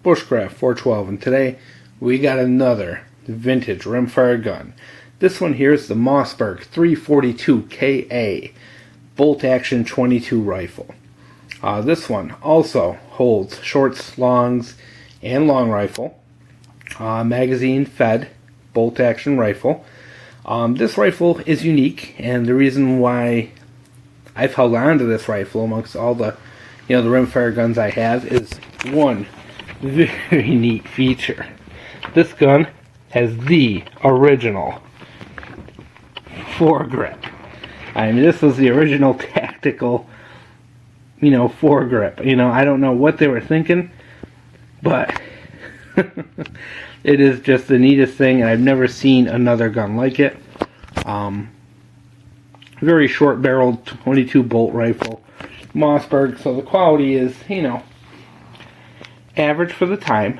Bushcraft 412, and today we got another vintage rimfire gun. This one here is the Mossberg 342 KA bolt action 22 rifle. This one also holds shorts, longs, and long rifle. Magazine fed bolt action rifle. This rifle is unique, and the reason why I've held on to this rifle amongst all the the rimfire guns I have is one very neat feature. This gun has the original foregrip. I mean, this was the original tactical, foregrip. I don't know what they were thinking, but it is just the neatest thing, and I've never seen another gun like it. Very short-barreled 22 bolt rifle, Mossberg, so the quality is, average for the time.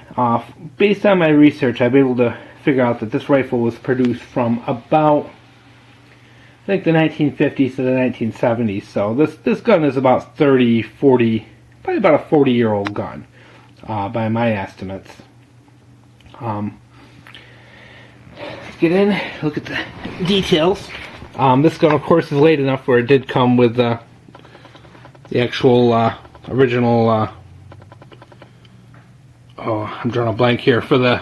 Based on my research, I've been able to figure out that this rifle was produced from about, I think, the 1950s to the 1970s. So this gun is about 30, 40, probably about a 40-year-old gun, by my estimates. Let's get in, look at the details. This gun, of course, is late enough where it did come with the actual original. I'm drawing a blank here for the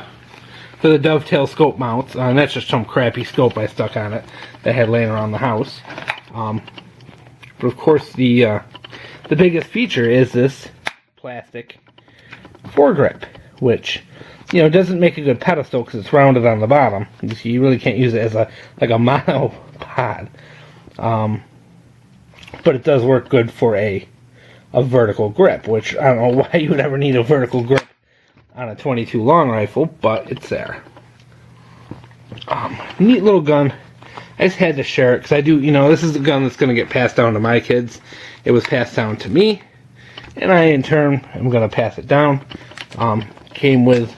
dovetail scope mounts, and that's just some crappy scope I stuck on it that I had laying around the house. But of course, the biggest feature is this plastic foregrip, which doesn't make a good pedestal because it's rounded on the bottom. You really can't use it as a monopod. But it does work good for a vertical grip, which I don't know why you would ever need a vertical grip on a 22 long rifle, but it's there. Neat little gun. I just had to share it because I do, this is the gun that's going to get passed down to my kids. It was passed down to me, and I in turn am going to pass it down. Came with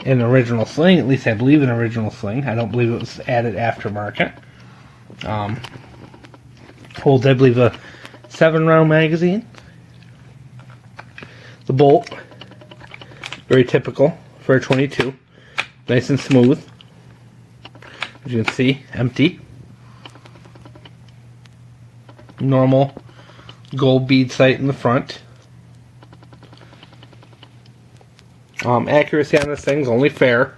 an original sling, at least I believe an original sling. I don't believe it was added aftermarket. Holds, I believe, a 7-round magazine. The bolt, very typical for a 22. Nice and smooth. As you can see, empty. Normal gold bead sight in the front. Accuracy on this thing's only fair.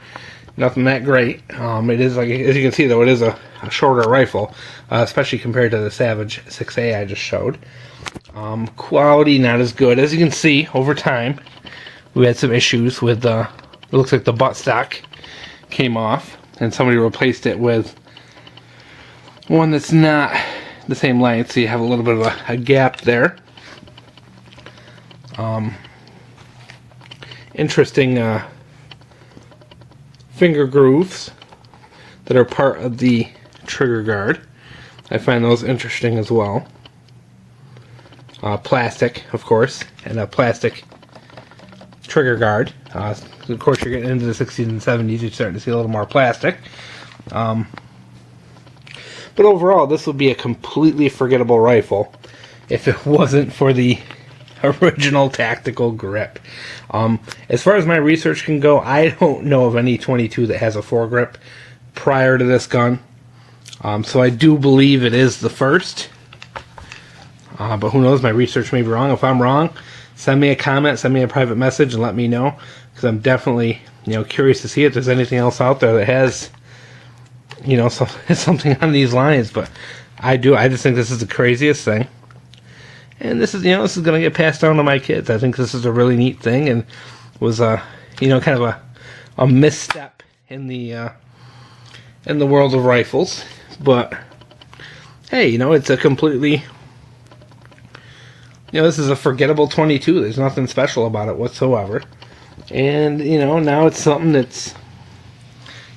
Nothing that great. It is, like, as you can see, though, it is a shorter rifle, especially compared to the Savage 6A I just showed. Quality not as good. As you can see, over time, we had some issues with it looks like the buttstock came off, and somebody replaced it with one that's not the same length, so you have a little bit of a gap there. Interesting finger grooves that are part of the trigger guard. I find those interesting as well. Plastic, of course, and a plastic trigger guard. Of course, you're getting into the 60s and 70s, you're starting to see a little more plastic. But overall, this would be a completely forgettable rifle if it wasn't for the original tactical grip. As far as my research can go, I don't know of any 22 that has a foregrip prior to this gun. So I do believe it is the first. But who knows, my research may be wrong. If I'm wrong, send me a comment, send me a private message, and let me know, because I'm definitely curious to see if there's anything else out there that has something on these lines. But I just think this is the craziest thing. And this is this is going to get passed down to my kids. I think this is a really neat thing, and was kind of a misstep in the world of rifles. But hey, it's a completely this is a forgettable 22. There's nothing special about it whatsoever. And now it's something that's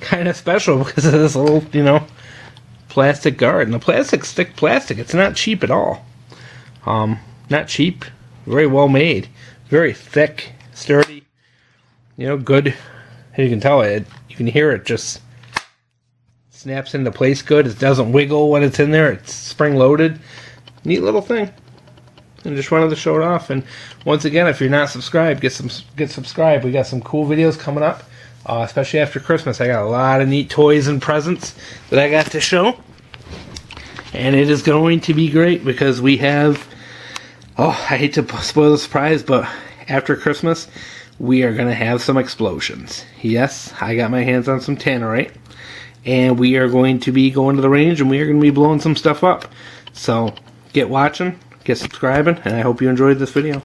kind of special because of this little plastic guard. And the plastic's thick plastic. It's not cheap at all. Not cheap, very well made, very thick, sturdy, good. You can tell it, you can hear it just snaps into place good. It doesn't wiggle when it's in there. It's spring loaded. Neat little thing. and just wanted to show it off. And once again, if you're not subscribed, get subscribed. We got some cool videos coming up, especially after Christmas. I got a lot of neat toys and presents that I got to show, and it is going to be great because we have, I hate to spoil the surprise, but after Christmas we are going to have some explosions. Yes, I got my hands on some tannerite, and we are going to be going to the range, and we are going to be blowing some stuff up. So get watching, get subscribing, and I hope you enjoyed this video.